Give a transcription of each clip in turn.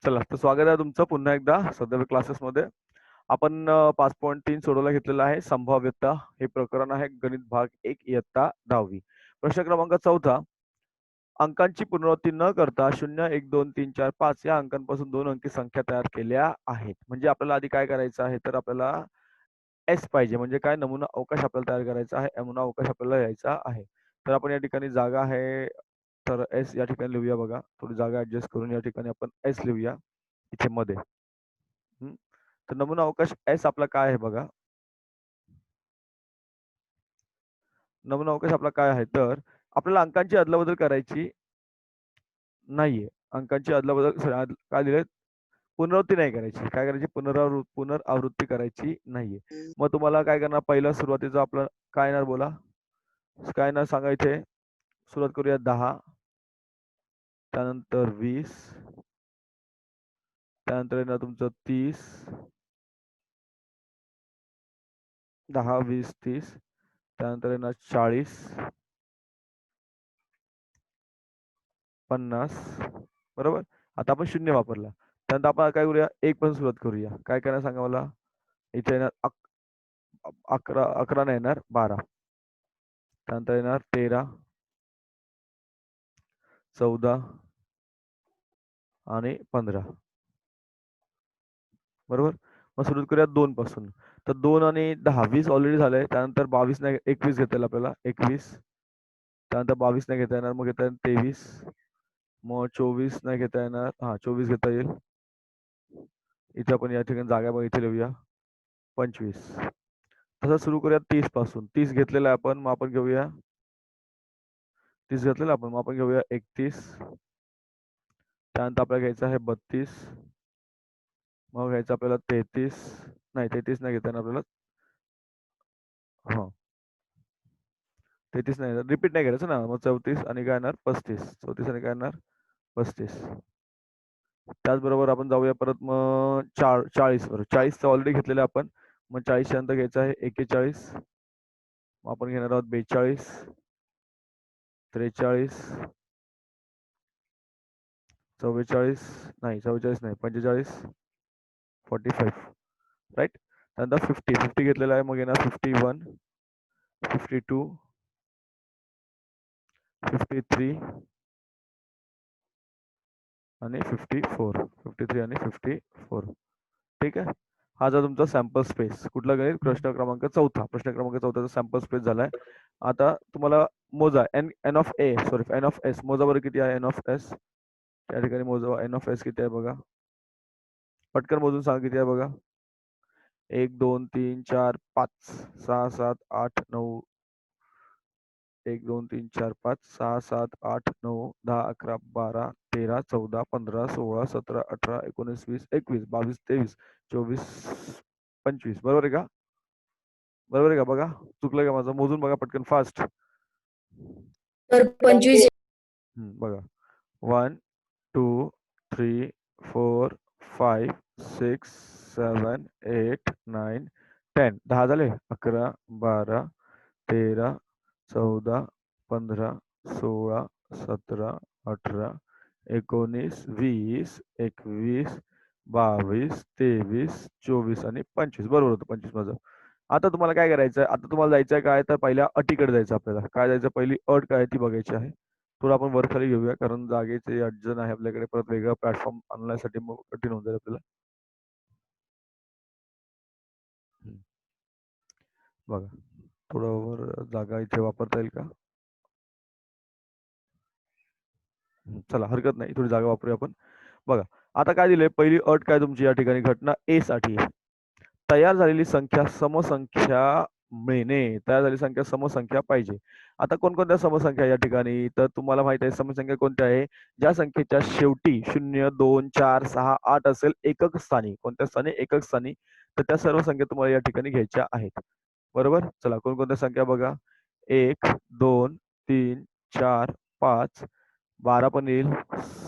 चला, तर स्वागत आहे तुमचं पुन्हा एकदा सध्या क्लासेसमध्ये. आपण 5.3 सोडवला घेतलेला आहे. संभाव्यता हे प्रकरण आहे, गणित भाग 1 इयत्ता 10वी. प्रश्न क्रमांक 4. अंकांची पुनरावृत्ती न करता 0, 1, 2, 3, 4, 5 या अंकांपासून 2 अंकी संख्या तयार केल्या आहेत. म्हणजे आपल्याला आधी काय करायचं आहे, तर आपल्याला एस पाहिजे. म्हणजे काय, नमुना अवकाश आपल्याला तयार करायचा आहे. नमुना अवकाश आपल्याला यायचा आहे. तर आपण या ठिकाणी जागा आहे, तर एस या ठिकाणी लिहूया. बघा, थोडी जागा ऍडजस्ट करून या ठिकाणी आपण एस लिहूया इथे मध्ये. तर नमुना अवकाश एस आपला काय आहे बघा. नमुना अवकाश आपला काय आहे, तर आपल्याला अंकांची अदलाबदल करायची नाहीये. अंकांची अदलाबदल काय दिले, पुनरावृत्ती नाही करायची. काय करायची, पुनरावृत्ती करायची नाहीये. मग तुम्हाला काय करणार, पहिला सुरुवातीचा आपलं काय येणार बोला, काय येणार सांगा. इथे सुरुवात करूया 10, त्यानंतर 20, त्यानंतर येणार तुमचं 30, 10, 20, 30, त्यानंतर येणार 40, 50. बरोबर. आता आपण 0 वापरला. त्यानंतर आपण काय करूया, 1 पासून सुरुवात करूया. काय करणार सांगा मला. इथे येणार 11, 11 नाही येणार 12, त्यानंतर येणार 13, 14 आणि 15. बरोबर. मग सुरुवात करूया 2 पासून. तर 2 आणि 10, 20 ऑलरेडी झालंय. त्यानंतर 22 नाही, 21 घेता येईल आपल्याला. 21, त्यानंतर 22 नाही घेता येणार, मग घेता येईल 23, मग 24 नाही घेता येणार, 24 घेता येईल. इथे आपण या ठिकाणी जागा बघ, इथे लिहूया 25. तसं सुरू करूया 30 पासून. 30 घेतलेला आहे आपण, मग आपण घेऊया 30 घेतलेला आपण, मग आपण घेऊया 31, त्यानंतर आपल्याला घ्यायचं आहे 32, मग घ्यायचं आपल्याला 33, नाही 33 नाही घेता येणार आपल्याला. हा, 33 नाही, रिपीट नाही करायचं ना. मग 34 आणि काय येणार 35, 34 आणि काय येणार 35. त्याचबरोबर आपण जाऊया परत मग 40 बरोबर. 40 ऑलरेडी घेतलेलं आपण, मग 40 नंतर घ्यायचं आहे 41, मग आपण घेणार आहोत 42, 43, 44, नाही 44 नाही 45, 45, राईट. त्यानंतर 50 घेतलेला आहे, मग येणार 51, 52, 53 आणि 54, 53 आणि 54. ठीक आहे. हा जो तुमचा सॅम्पल स्पेस, कुठला गणित, प्रश्न क्रमांक 4. प्रश्न क्रमांक 4चा सॅम्पल स्पेस झालाय. आता तुम्हाला मोजा N of A, sorry N of S मोजा बरं, किती आहे एन ऑफ एस. त्या ठिकाणी मोजा एन ऑफ एस किती आहे बघा, पटकन मोजून सांगा किती आहे बघा. 1, 2, 3, 4, 5, 6, 7, 8, 9, 1, 2, 3, 4, 5, 6, 7, 8, 9, 10, 11, 12, 13, 14, 15, 16, 17, 18, 19, 20, 21, 22, 23, 24, 25. बरोबर आहे का, बरोबर आहे का बघा. चुकलं का माझं, मोजून बघा पटकन फास्ट. तर 25. बघा 1, 2, 3, 4, 5, 6, 7, 8, 9, 10. 10 झाले. 11, 12, 13, 14, 15, 16, 17, 18, 19, 20, 21, 22, 23, 24 आणि 25. बरोबर होतं 25 माझं. आता तुम्हाला काय करायचं आहे, आता तुम्हाला जायचं आहे काय, तर पहिल्या अटीकडे जायचं आपल्याला. काय जायचं, पहिली अट काय ती बघायची आहे. थोडं आपण वर खाली घेऊया, कारण जागेचे अडचण आहे आपल्याकडे. परत वेगळा प्लॅटफॉर्म आणण्यासाठी मग कठीण होऊन जाईल आपल्याला. बघा, थोडं वर जागा इथे वापरता येईल का. चला, हरकत नाही, थोडी जागा वापरूया आपण. बघा, आता काय दिले, पहिली अट काय तुमची या ठिकाणी, घटना ए साठी तयार झालेली संख्या समसंख्या मिळणे. तयार झालेली संख्या समसंख्या पाहिजे. आता कोणकोणत्या समसंख्या या ठिकाणी, तर तुम्हाला माहित आहे समसंख्या कोणत्या आहे, ज्या संख्येच्या शेवटी 0, 2, 4, 6, 8 असेल एकक स्थानी. कोणत्या स्थानी, एकक स्थानी. तर त्या सर्व संख्या तुम्हाला या ठिकाणी घ्यायच्या आहेत. बरोबर. चला, कोणकोणत्या संख्या बघा. 1, 2, 3, 4, 5, 12 पण येईल.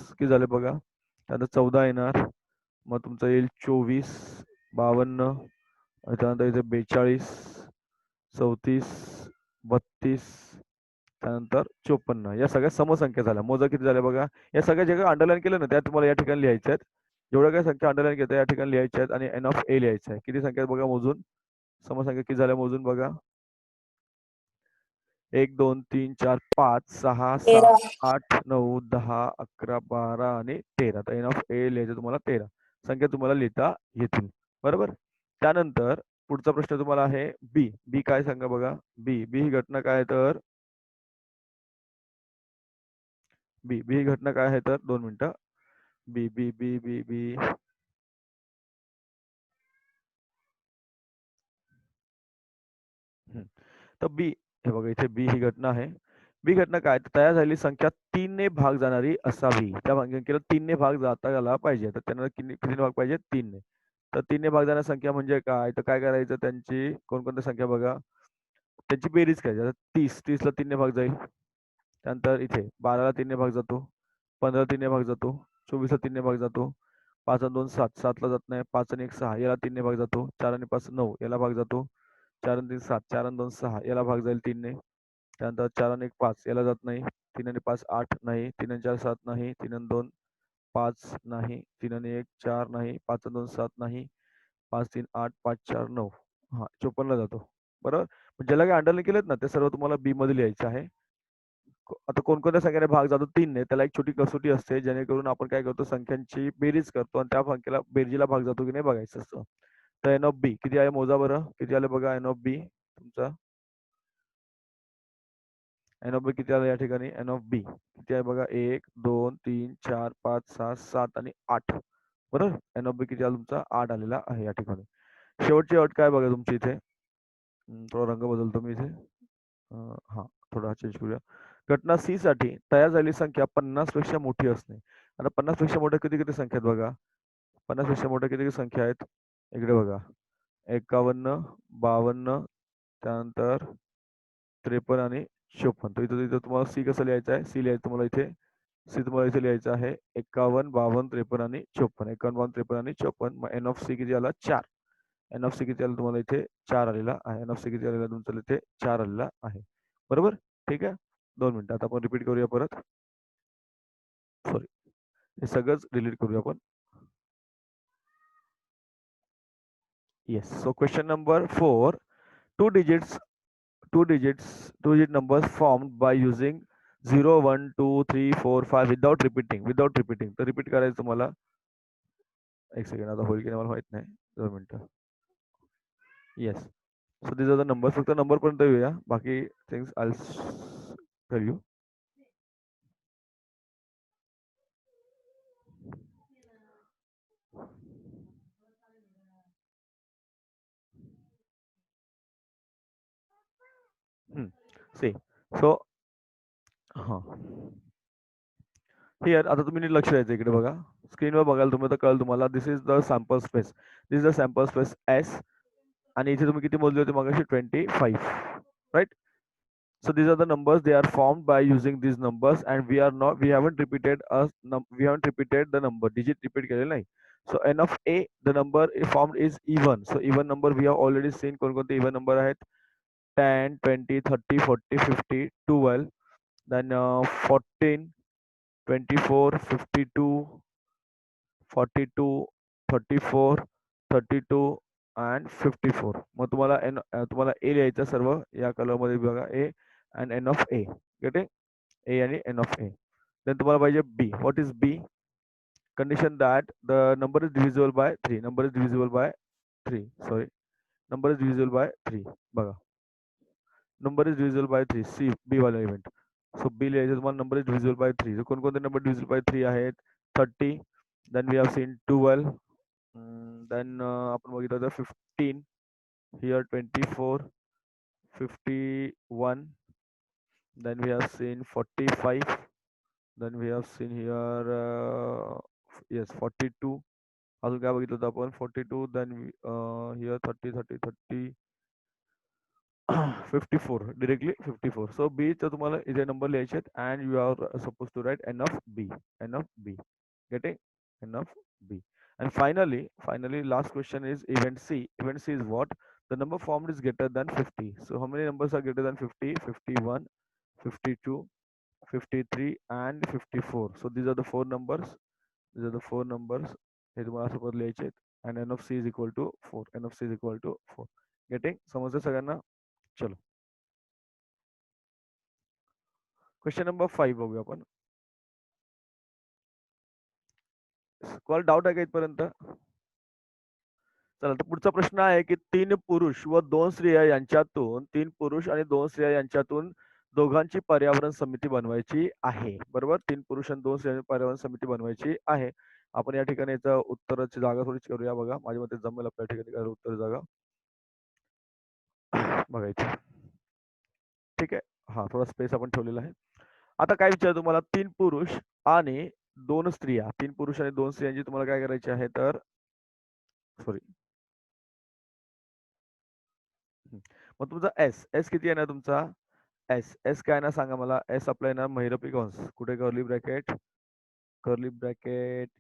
किती झाले बघा. त्यानंतर 14 येणार, मग तुमचं येईल 24, 52, त्यानंतर इथे 42, 34, 32, त्यानंतर 54. या सगळ्या समसंख्या झाल्या. मोजा किती झाल्या बघा. या सगळ्या जे अंडरलाईन केलं ना, त्या तुम्हाला या ठिकाणी लिहायच्या आहेत. जेवढ्या काही संख्या अंडरलाईन घेता या ठिकाणी लिहायच्या आहेत आणि एन ऑफ ए लिहायचं आहे. किती संख्या आहेत बघा मोजून, समसंख्या किती झाल्या मोजून बघा. 1 2 3 4 5 6 13. 7 8 9 10 11 12 आणि 13. तर एन ऑफ ए लिहायचं तुम्हाला 13 संख्या तुम्हाला लिहिता येतील. बरोबर. त्यानंतर पुढचा प्रश्न तुम्हाला आहे बी. बी काय सांगा बघा. बी बी ही घटना काय आहे तर बी बी ही घटना काय आहे तर 2 मिनिटं. बी बी बी बी बी तर बी हे बघा इथे बी ही घटना आहे. बी घटना काय तर तयार झालेली संख्या 3 ने भाग जाणारी असावी. त्या संख्येला 3 ने भाग जाता आला पाहिजे. तर त्यांना किती भाग पाहिजे 3 ने. तर 3 ने भाग जाणारी संख्या म्हणजे काय तर काय करायचं त्यांची कोणकोणत्या संख्या बघा. त्यांची बेरीज करायची. आता 30 ला 3 ने भाग जाईल. त्यानंतर इथे 12ला 3 ने भाग जातो. 15 3 ने भाग जातो. 24ला 3 ने भाग जातो. 5 आणि 2 7 7ला जात नाही. 5 आणि 1 6 याला 3 ने भाग जातो. 4 आणि 5 9 याला भाग जातो. 4 आणि 3 7 4 आणि 2 6 याला भाग जाईल 3 ने. त्यानंतर 4 आणि 1 5 याला जात नाही. 3 आणि 5 8 नाही. 3 आणि 4 7 नाही. 3 आणि 2 5 नाही. 3 आणि 1 4 नाही. 5 आणि 2 7 नाही. 5 3 8 5 4 9 हा 54ला जातो. बरोबर. ज्याला काही अंडरलाईन केलेत ना ते सर्व तुम्हाला बी मध्ये लिहायचे आहे. आता कोणकोणत्या संख्येने भाग जातो 3 ने त्याला एक छोटी कसोटी असते जेणेकरून आपण काय करतो संख्यांची बेरीज करतो आणि त्या संख्येला बेरजीला भाग जातो की नाही बघायचं असतं. तर एन ऑफ बी किती आहे मोजा बरं. किती आले बघा एन ऑफ बी तुमचा. एन ऑफ बी किती आलं या ठिकाणी एन ऑफ बी किती आहे बघा 1 2 3 4 5 6 7 आणि 8. बरोबर. एन ऑफ बी किती आला तुमचा 8 आलेला आहे या ठिकाणी. शेवटची अट काय बघा तुमची इथे. थोडा रंग बदलतो मी इथे. हा थोडा चेंज करूया. घटना सी साठी तयार झालेली संख्या 50 पेक्षा मोठी असणे. आता 50 पेक्षा मोठ्या किती किती संख्या आहेत बघा. 50 पेक्षा मोठ्या किती किती संख्या आहेत इकडे बघा. 51 52 त्यानंतर 53 आणि 54. तर इथं इथं तुम्हाला सी कसं लिहायचं आहे. सी लिहायचं तुम्हाला इथे. सी तुम्हाला इथे लिहायचं आहे 51 52 53 आणि 54. 51 52 53 आणि 54. मग एन ऑफ सी किती आला 4. एन ऑफ सी किती आला तुम्हाला इथे 4 आलेला आहे. एन ऑफ सी किती आलेला तुमचा इथे 4 आलेला आहे. बरोबर. ठीक आहे. 2 मिनिटं आता आपण रिपीट करूया परत. सॉरी हे सगळंच डिलीट करूया आपण. Yes. So question number 4. two digits two digit numbers formed by using 0 1 2 3 4 5 without repeating. तर रिपीट करायचं तुम्हाला. एक सेकंड आता होईल की नाही मला माहित नाही. 2 मिनिटं. Yes. So these are the numbers. फक्त नंबर पर्यंत येऊया. बाकी things I tell you. See. So हां. हिअर आता तुम्ही नीट लक्ष द्यायचं इकडे बघा. स्क्रीनवर बघायला तुम्ही तर कळेल तुम्हाला. This is the sample space. This is the sample space S आणि इथे तुम्ही किती मोजले होते मगाशी 25. Right. So these are the numbers. They are formed by using these numbers, and we haven't repeated we haven't repeated the number. Digit repeat केलेलं नाही. So n of a, the number formed is even. So even number we have already seen कोणकोणते even number आहेत. 10, 20, 30, 40, 50, 12, then 14, 24, 52, 42, 34, 32 and 54. मग तुम्हाला तुम्हाला ए लिहायचं सर्व या कलरमध्ये बघा ए and n of a. Getting a आणि n of a. Then तुम्हाला पाहिजे b. What is b? Condition that the number is divisible by 3. Number is divisible by 3. Sorry. Number is divisible by 3. बघा. Number is divisible by 3. C b वाला event. So b लिहायचं तुम्हाला number is divisible by 3. So कोणकोणते number divisible by 3 आहेत? 30. Then we have seen 12. Then आपण बघितलं तर 15. Here 24. 51. Then we have seen 45. Then we have seen here yes 42. अजून काय बघितलं होतं आपण 42. Then here 30 30 30 54 directly 54. So b चा तुम्हाला इथे नंबर लिहायचे आहेत and you are supposed to write n of b. N of b. Getting n of b. And finally last question is event C. Event C is what? The number formed is greater than 50. So how many numbers are greater than 50? 51, 52, 53 and 54. So these are the four numbers. These are the four numbers. हे तुम्हाला असं परत लिहायचे and N of C is equal to 4. N of C is equal to 4. Getting? समजलं सगळ्यांना? चलो question number 5 बघूया आपण. कॉल डाऊट आहे का इथपर्यंत? चला तर पुढचा प्रश्न आहे की 3 पुरुष व 2 स्त्रिया यांच्यातून 3 पुरुष आणि 2 स्त्रिया यांच्यातून दोघांची पर्यावरण समिती बनवायची आहे. बरोबर? 3 पुरुष आणि 2 स्त्रियांची पर्यावरण समिती बनवायची आहे. आपण या ठिकाणी याचं उत्तराची जागा थोडीच करूया बघा. माझ्या मते जमेल आपल्या ठिकाणी उत्तर जागा बघायची. ठीक आहे. हा थोडा स्पेस आपण ठेवलेला आहे. आता काय विचार तुम्हाला 3 पुरुष आणि 2 स्त्रिया 3 पुरुष आणि 2 स्त्रियांची तुम्हाला काय करायची आहे तर सॉरी मग तुमचा एस एस किती येणार तुमचा एस एस काय ना सांगा मला एस आपला येणार महिरपी कंस कुठे curly bracket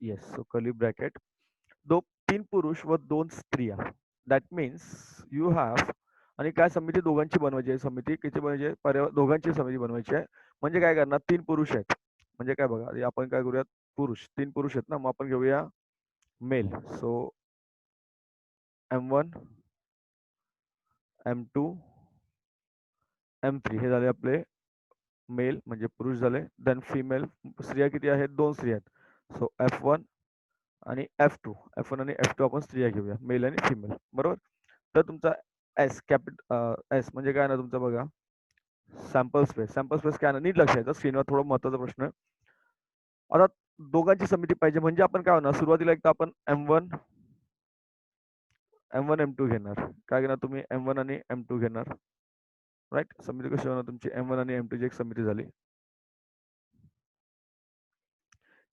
yes so curly bracket 3 पुरुष व 2 स्त्रिया दॅट मीन्स यू हॅव आणि काय समिती दोघांची बनवायची आहे समिती किती बनवायची आहे दोघांची समिती बनवायची आहे म्हणजे काय करणार 3 पुरुष आहेत म्हणजे काय बघा आपण काय करूयात पुरुष 3 पुरुष आहेत ना मग आपण घेऊया mail so M1 M2 M3 हे झाले आपले मेल म्हणजे पुरुष झाले देन फिमेल स्त्रिया किती आहेत 2 स्त्रिया आहेत सो F1 आणि F1 आणि F2 आपण स्त्रिया घेऊया मेल आणि फिमेल बरोबर तर तुमचा एस म्हणजे काय ना तुमचा बघा सॅम्पल स्पेस काय ना नीट लक्ष द्यायचं स्क्रीनवर थोडा महत्वाचा प्रश्न आता दोघांची समिती पाहिजे म्हणजे आपण काय होणार सुरुवातीला एक तर आपण M1 M2 घेणार काय घेणार तुम्ही M1 आणि M2 घेणार राईट समिती कशी होणार तुमची M1 आणि M2 ची एक समिती झाली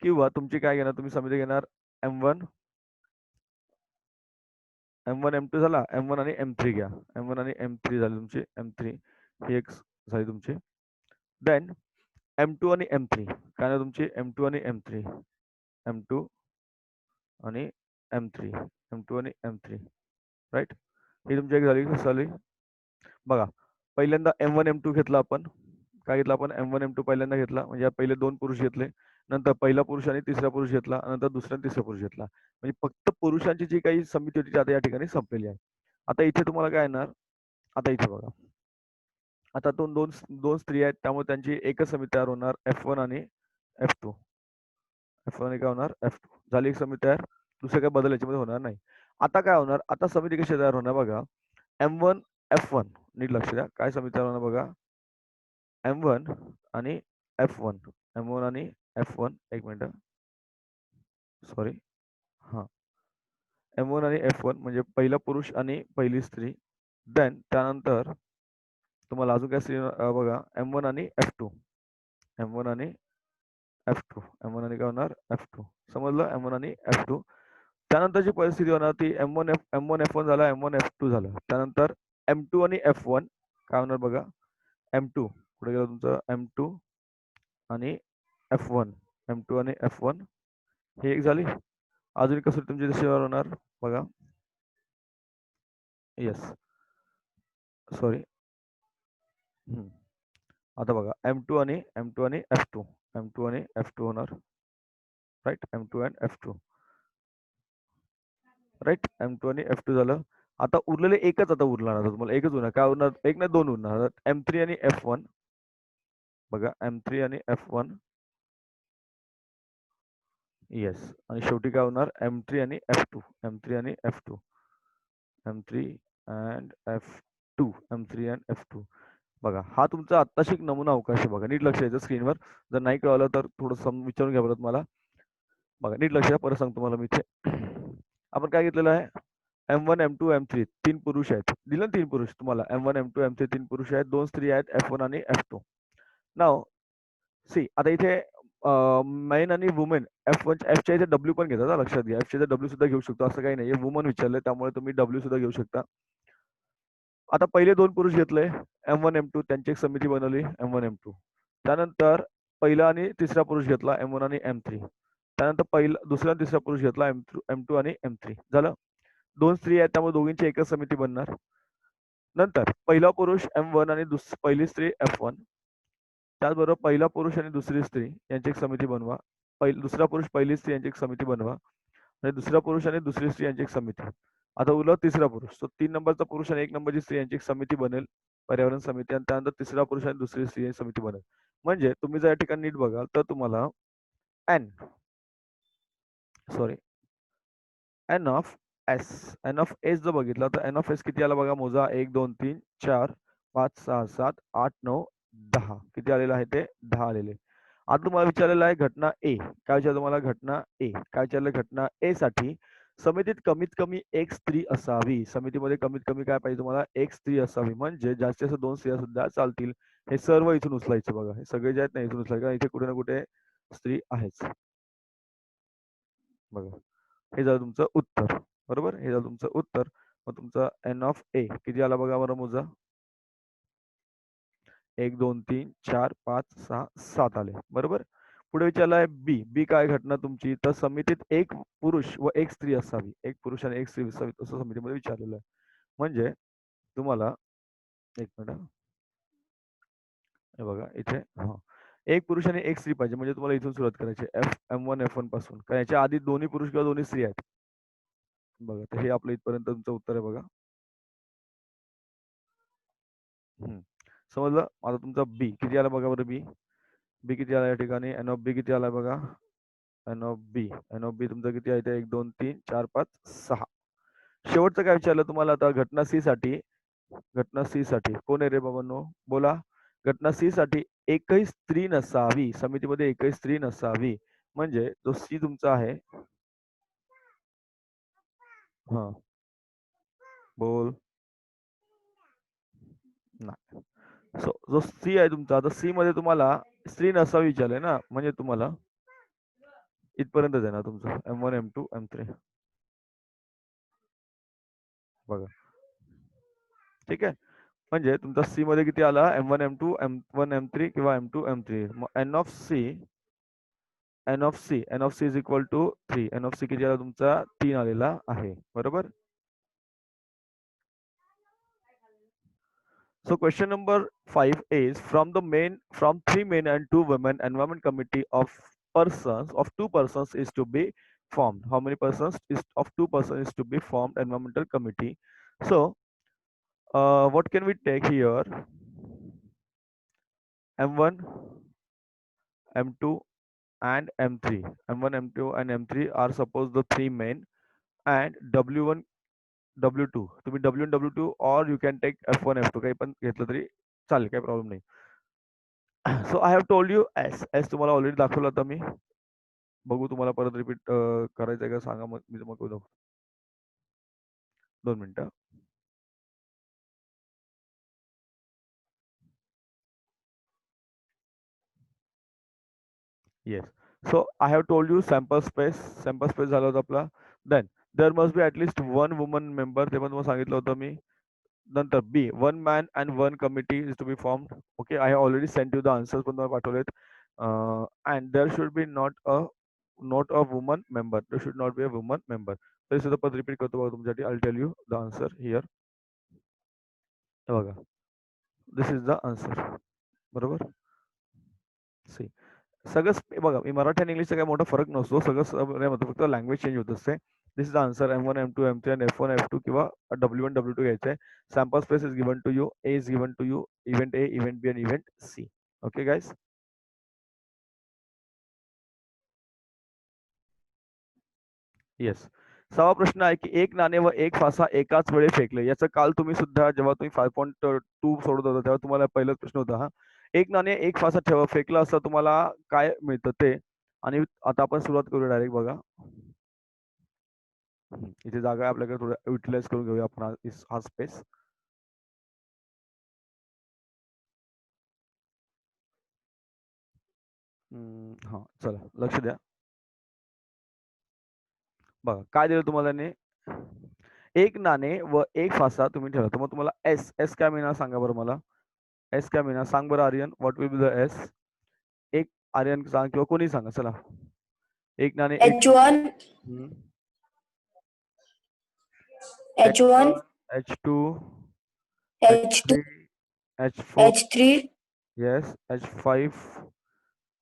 किंवा तुमची काय घेणार तुम्ही समिती घेणार M1 M2 झाला M1 आणि M3 घ्या M1 आणि M3 झाली तुमची M3 ही एक झाली तुमची देन M2 आणि M3 काय ना तुमची M2 आणि M3 M2 आणि M2 आणि M3 राईट ही तुमची एक झाली कशी झाली बघा पहिल्यांदा M1 M2 घेतला आपण काय घेतला आपण M1 M2 पहिल्यांदा घेतला म्हणजे पहिले 2 पुरुष घेतले नंतर पहिला पुरुष आणि तिसरा पुरुष घेतला नंतर दुसरा आणि तिसरा पुरुष घेतला म्हणजे फक्त पुरुषांची जी काही समिती होती ती आता या ठिकाणी संपलेली आहे आता इथे तुम्हाला काय येणार आता इथे बघा आता दोन स्त्री आहेत त्यामुळे त्यांची एकच समिती तयार होणार F1 आणि F2 F1 आणि काय होणार F2 झाली एक समिती तयार दुसरे काय बदल याच्यामध्ये होणार नाही आता काय होणार आता समिती कशी तयार होणार बघा M1 F1 नीट लक्ष द्या काय समिती तयार होणार बघा M1 आणि F1 M1 आणि F1 एक मिनिट सॉरी हा M1 आणि F1 म्हणजे पहिला पुरुष आणि पहिली स्त्री देन त्यानंतर तुम्हाला अजून काय स्त्री बघा M1 आणि F2 M1 आणि F2 M1 आणि काय होणार F2 समजलं M1 आणि F2 त्यानंतरची परिस्थिती होणार ती M1 F1 झाला M1 F2 झालं त्यानंतर M2 आणि F1 काय होणार बघा M2 कुठे गेलं तुमचं M2 आणि F1 M2 आणि F1 ही एक झाली अजून कसं तुमची तशी होणार बघा येस सॉरी आता बघा M2 आणि F2 M2 आणि F2 होणार राईट M2 आणि F2 राईट M2 आणि F2 झालं आता उरलेले एकच आता उरणार तुम्हाला एकच उरणार काय उरणार एक ना दोन उरणार M3 आणि F1 बघा M3 आणि F1 येस आणि शेवटी काय होणार M3 आणि F2 M3 आणि F2 M3 and F2 M3 and F2 बघा हा तुमचा आत्ताशी एक नमुना अवकाश आहे बघा नीट लक्ष द्यायचं स्क्रीनवर जर नाही कळलं तर थोडं विचारून घ्या परत मला बघा नीट लक्ष द्या परत सांगतो मला मी इथे आपण काय घेतलेलं आहे M1 M2 M3 तीन पुरुष आहेत दिलं ना 3 पुरुष तुम्हाला M1 M2 M3 3 पुरुष आहेत 2 स्त्री आहेत F1 आणि F2 नाव सी आता इथे मेन आणि वुमेन Fच्या इथे W पण घेतात लक्षात घ्या Fच्या इथे W सुद्धा घेऊ शकतो असं काही नाही वुमन विचारलंय त्यामुळे तुम्ही W सुद्धा घेऊ शकता आता पहिले 2 पुरुष घेतले M1 M2 त्यांची एक समिती बनवली M1 M2 त्यानंतर पहिला आणि तिसरा पुरुष घेतला M1 आणि M3 त्यानंतर पहिला दुसरा आणि तिसरा पुरुष घेतला M2 आणि M3 झालं 2 स्त्री आहेत त्यामुळे दोघींची एकच समिती बनणार नंतर पहिला पुरुष M1 आणि पहिली स्त्री F1 त्याचबरोबर पहिला पुरुष आणि दुसरी स्त्री यांची एक समिती बनवा दुसरा पुरुष पहिली स्त्री यांची एक समिती बनवा म्हणजे दुसरा पुरुष आणि दुसरी स्त्री यांची एक समिती. आता उरला तिसरा पुरुष. तो 3 नंबरचा पुरुष आणि 1 नंबरची स्त्री यांची एक समिती बनेल, पर्यावरण समिती, आणि त्यानंतर तिसरा पुरुष आणि दुसरी स्त्री यांची समिती बनेल. म्हणजे तुम्ही जर या ठिकाणी नीट बघाल तर तुम्हाला N sorry N of S जर बघितला तर एन ऑफ एस किती आला बघा, मोजा. 1 2 3 4 5 6 7 8 9 10. किती आलेलं आहे ते 10 आलेले. आता तुम्हाला विचारलेलं आहे घटना ए. काय विचारलं तुम्हाला? घटना ए. काय विचारलं? घटना ए साठी समितीत कमीत कमी एक स्त्री असावी. समितीमध्ये कमीत कमी काय पाहिजे तुम्हाला? एक स्त्री असावी. म्हणजे जास्तीत जास्त 2 स्त्रिया सुद्धा चालतील. हे सर्व इथून उचलायचे बघा. हे सगळे जे आहेत ना इथून उचलायचे, इथे कुठे ना कुठे स्त्री आहेच बघा. हे झालं तुमचं उत्तर. बरोबर, हे झालं तुमचं उत्तर. मग तुमचा एन ऑफ ए किती आला बघा बरं, मोजा. 1 2 3 4 5 6 7 आले. बरोबर. पुढे विचारलाय बी. बी काय घटना तुमची? तर समितीत एक पुरुष व एक स्त्री असावी. एक पुरुष आणि एक स्त्री असावी असं समितीमध्ये विचारलेलं आहे. म्हणजे तुम्हाला एक मिनिट, हे बघा इथे. हा, एक पुरुष आणि एक स्त्री पाहिजे. म्हणजे तुम्हाला इथून सुरुवात करायची M1 F1 पासून. काय याच्या आधी दोन्ही पुरुष किंवा दोन्ही स्त्री आहेत बघा. तर हे आपलं इथपर्यंत तुमचं उत्तर आहे बघा. समजलं. आता तुमचा बी किती आला बघा बरं. बी बी किती आला या ठिकाणी? एन ऑफ बी किती आला बघा. एन ऑफ बी तुमचं किती आहे? 1 2 3 4 5 6. शेवटचं काय विचारलं तुम्हाला आता? घटना सी साठी. घटना सी साठी कोण आहे रे बाबांनो? बोला. घटना सी साठी एकही स्त्री नसावी. समितीमध्ये एकही स्त्री नसावी. म्हणजे जो सी तुमचा आहे. हा, बोल. नाही. सो जो सी आहे तुमचा, आता सी मध्ये तुम्हाला स्त्री नसावी विचारलंय ना, म्हणजे तुम्हाला इथपर्यंत आहे ना तुमचं M1 M2 M3 बघा. ठीक आहे. म्हणजे तुमचा सी मध्ये किती आला? M1 M2 M1 M3 किंवा M2 M3. मग N of C is equal to 3. N of C किती आला तुमचा? 3 आलेला आहे. बरोबर. So question number 5 is from 3 men and 2 women environment committee of 2 persons is to be formed. How many persons is of 2 persons is to be formed environmental committee? So what can we take here? M1, M2 and M3. M1, M2 and M3 are suppose the 3 men, and W1 W2. तुम्ही W1 W2 or you can take F1 F2 काही पण घेतलं तरी चालेल, काही problem नाही. So I have told U S तुम्हाला already दाखवलं होता मी. बघू तुम्हाला परत रिपीट करायचं आहे का सांगा, मग मी तुम्हाला दाखवतो. 2 मिनिटं. Yes. So I have told you sample space झाला होता आपला. Then there must be at least 1 woman member, ते पण तुम्हाला सांगितलं होतं मी. नंतर be 1 man and 1 committee is to be formed. Okay, I have already send you the answers पण तुम्हाला पाठवलेत. And there should be not a woman member. There should not be a woman member. तरी सुद्धा परत repeat करतो बघा तुमच्यासाठी. I tell you the answer here. बघा, दिस इज द आन्सर. बरोबर. सी सगळं बघा, मी मराठी आणि इंग्लिशचा काही मोठा फरक नसतो. सगळं फक्त लँग्वेज चेंज होत असते. दिस is the answer. M1 M2 M3 आणि F1 F2 किंवा W1 W2 घ्यायचं आहे. Sample space is given to you. A is given to you. Event A, event B आणि event C. Okay guys. Yes. 6वा प्रश्न आहे की एक नाणे व एक फासा एकाच वेळी फेकले. याचं काल तुम्ही सुद्धा जेव्हा तुम्ही 5.2 सोडत होता तेव्हा तुम्हाला पहिलाच प्रश्न होता हा. एक नाणे एक फासा फेकलं असता तुम्हाला काय मिळतं ते. आणि आता आपण सुरुवात करूया डायरेक्ट बघा. इथे जागा आहे आपल्याकडे, थोडं युटिलाइज करून घेऊया आपण हा स्पेस. हा, चला लक्ष द्या. बघा काय दिलं तुम्हाला ने. एक नाणे व एक फासा तुम्ही ठेवला, तर मग तुम्हाला एस एस काय मिळणार सांगा बरं मला. एस काय मिळणार सांग बरं Aryan. What will be the S. एक आर्यन सांग किंवा कोणी सांगा चला. एक नाणे एक H1, H1, H2 H2, H3 H4 H3, yes H5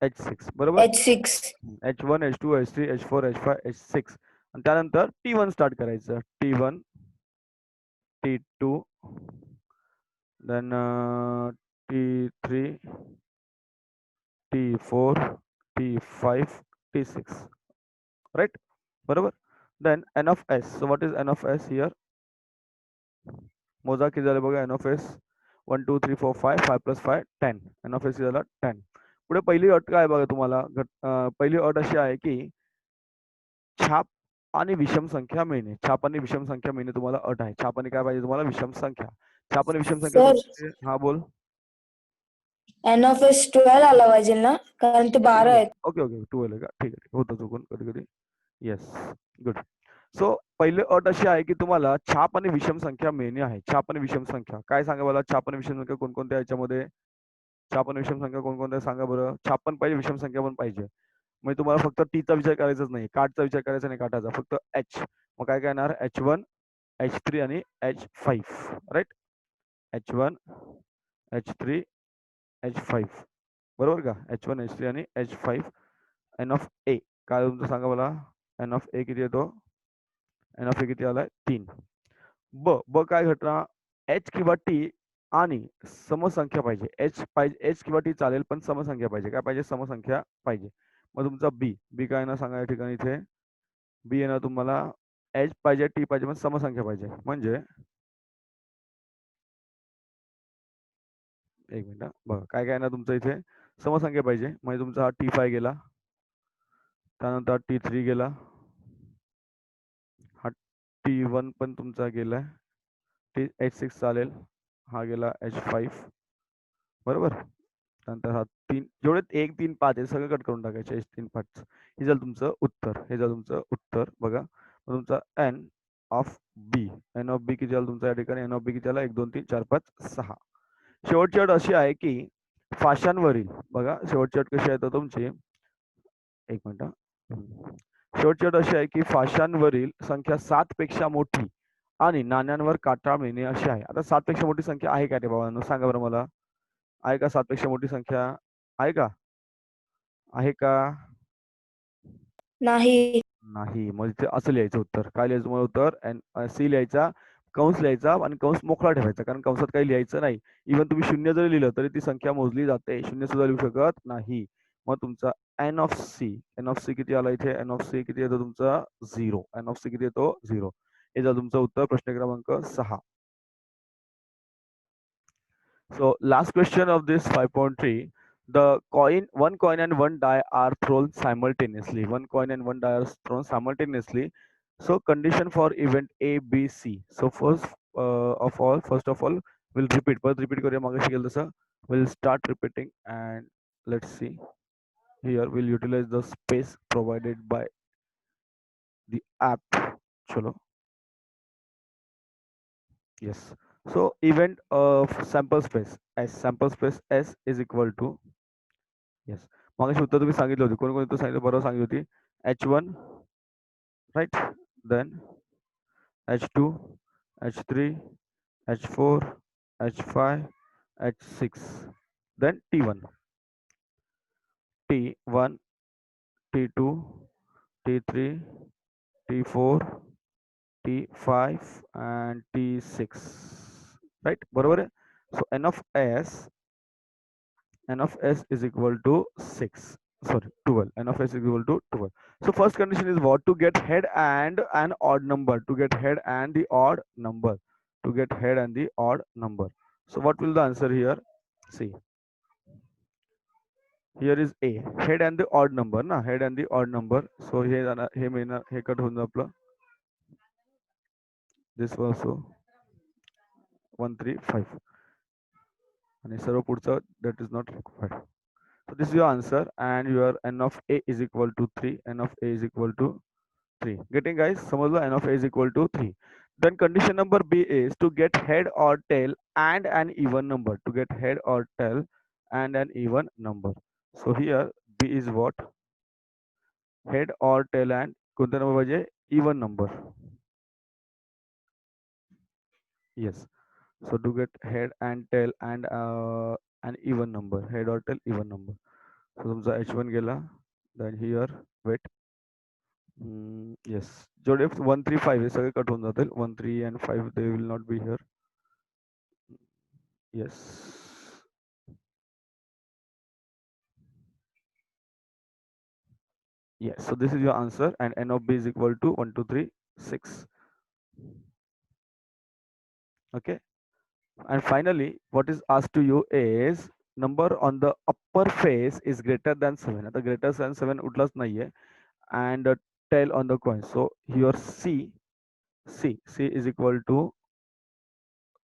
H6 बरोबर. H6. H1 H2 H3 H4 H5 H6 आणि त्यानंतर T1 स्टार्ट करायचं. T1, T2, then T3, T4, T5, T6. Right? बरोबर. Then n of s. So what is n of s here? मोजा किती झाले बघा. n of s 1 2 3 4 5 5 plus 5 10. n of s झाला 10. पुढे पहिली अट काय बघा तुम्हाला. पहिली अट अशी आहे की छाप आणि विषम संख्या मिळणे. छाप आणि विषम संख्या मिळणे तुम्हाला अट आहे. छाप आणि काय पाहिजे तुम्हाला विषम संख्या. छाप आणि विषम संख्या सर हा बोल. एन ऑफ एस 12 आला पाहिजे ना, कारण ते 12 आहेत. ओके ओके 12 आहे का. ठीक आहे होतं चुकून कधी कधी. Yes good. सो पहिले अट अशी आहे की तुम्हाला छाप आणि विषम संख्या मिळणे आहे. छाप आणि विषम संख्या काय सांगा मला. छाप आणि विषम संख्या कोणकोणत्या याच्यामध्ये. छाप आणि विषम संख्या कोणकोणत्या सांगा बरं. छाप पण पाहिजे विषम संख्या पण पाहिजे. म्हणजे तुम्हाला फक्त टीचा विचार करायचाच नाही. काठचा विचार करायचा नाही काठाचा. फक्त एच. मग काय काय येणार H1, H3 आणि H5. Right. H1, H3, H5 बरोबर का. H1, H3 आणि H5. एन ऑफ ए काय तुमचं सांगा मला. एन ऑफ ए किती येतो. एन ऑफ ए किती आलाय 3. ब काय घटना. एच किंवा टी आणि समसंख्या पाहिजे. एच पाहिजे. एच किंवा टी चालेल पण समसंख्या पाहिजे. काय पाहिजे समसंख्या पाहिजे. मग तुमचा बी काय ना सांगा या ठिकाणी इथे. बी येणार तुम्हाला एच पाहिजे टी पाहिजे पण समसंख्या पाहिजे. म्हणजे एक मिनिट बघा काय काय ना तुमचं इथे समसंख्या पाहिजे. म्हणजे तुमचा हा T5 गेला. त्यानंतर T3 गेला. हा T1 पण तुमचा गेलाय. H6 चालेल. हा गेला H5 बरोबर. त्यानंतर हा 3 जेवढे 1 3 5 आहे सगळं कट करून टाकायचे. H3 5. हे झालं तुमचं उत्तर. हे झालं तुमचं उत्तर बघा. तुमचा N of B. N of B किती झालं तुमचा या ठिकाणी. एन ऑफ बी किती झाला 1 2 3 4 5 6. शेवटची अट अशी आहे की फाशांवरील बघा. शेवटची अट कशी आहे तर तुमची एक मिनिट. शेवटची अट अशी आहे की फाशांवरील संख्या 7 पेक्षा मोठी आणि नाण्यांवर काटा मिळणे अशी आहे. आता 7 पेक्षा मोठी संख्या आहे का रे बाबांनो सांगा बरं मला. आहे का 7 पेक्षा मोठी संख्या आहे का. आहे का नाही. नाही. मग ते असं लिहायचं उत्तर. काय लिहायचं मग उत्तर. सी लिहायचा. कंस लिहायचा आणि कंस मोकळा ठेवायचा कारण कंसात काही लिहायचं नाही. इव्हन तुम्ही शून्य जरी लिहिलं तरी ती संख्या मोजली जाते. शून्य सुद्धा लिहू शकत नाही. मग तुमचा N of C. N of C किती आला इथे. एन ऑफ सी किती येतो तुमचा 0. एन ऑफ सी किती येतो 0. हे झालं तुमचं उत्तर प्रश्न क्रमांक 6. So last question of this 5.3. One coin and one die are thrown simultaneously. One coin and one die are thrown simultaneously. So condition for event A, B, C. So first of all, we'll repeat. But repeat करूया मागाशी केलं तसं. We'll start repeating and let's see. Here we'll utilize the space provided by the app. चलो. Yes. So event of sample space S is equal to. Yes. मागाशी उत्तर तुम्ही सांगितलं होती. कोण कोण उत्तर सांगितलं बरोबर सांगितली होती. H1 right. Then H2, H3, H4, H5, H6. Then T1, T1, T2, T3, T4, T5 and T6. Right. बरोबर आहे. So n of s is equal to 6. Sorry, 12. N of s is equal to 12. So first condition is what? To get head and an odd number. To get head and the odd number. To get head and the odd number. So what will the answer here? See. Here is A. Head and the odd number. Na? Head and the odd number. So here हे cut होऊन आपलं. This also 1 3 5. आणि सर्व पुढचं that is not required. So this is your answer and your n of a is equal to 3. N of a is equal to 3. Getting guys? समजलं n of a is equal to 3. Then condition number B is to get head or tail and an even number. To get head or tail and an even number. So here B is what? Head or tail and कोणता number पाहिजे? Even number. Yes. So to get head and tail and an even number. Head or tail even number. So तुमचा H1 गेला. Then here wait. Yes, जेवढे 1 3 5 हे सगळे cut होऊन जातील. 1 3 and 5 they will not be here. Yes. Yes, so this is your answer, and n of b is equal to 1 2 3 6. Okay, and finally what is asked to you is number on the upper face is greater than 7. आता greater than 7 उठलाच नाहीये, and tail on the coin. So here c is equal to,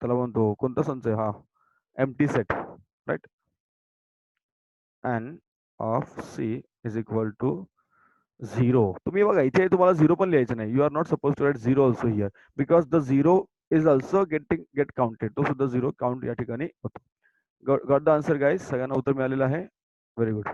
त्याला म्हणतो कोणता संच आहे हा, empty set, right? n of c is equal to 0. तुम्ही बघा इथे तुम्हाला 0 पण लिहायचं नाही. You are not suppose to write 0 also here, because the 0 is also get counted. तो सुद्धा 0 काउंट या ठिकाणी होतो. Got the answer guys. सगळ्यांना उत्तर मिळालेलं आहे. Very good.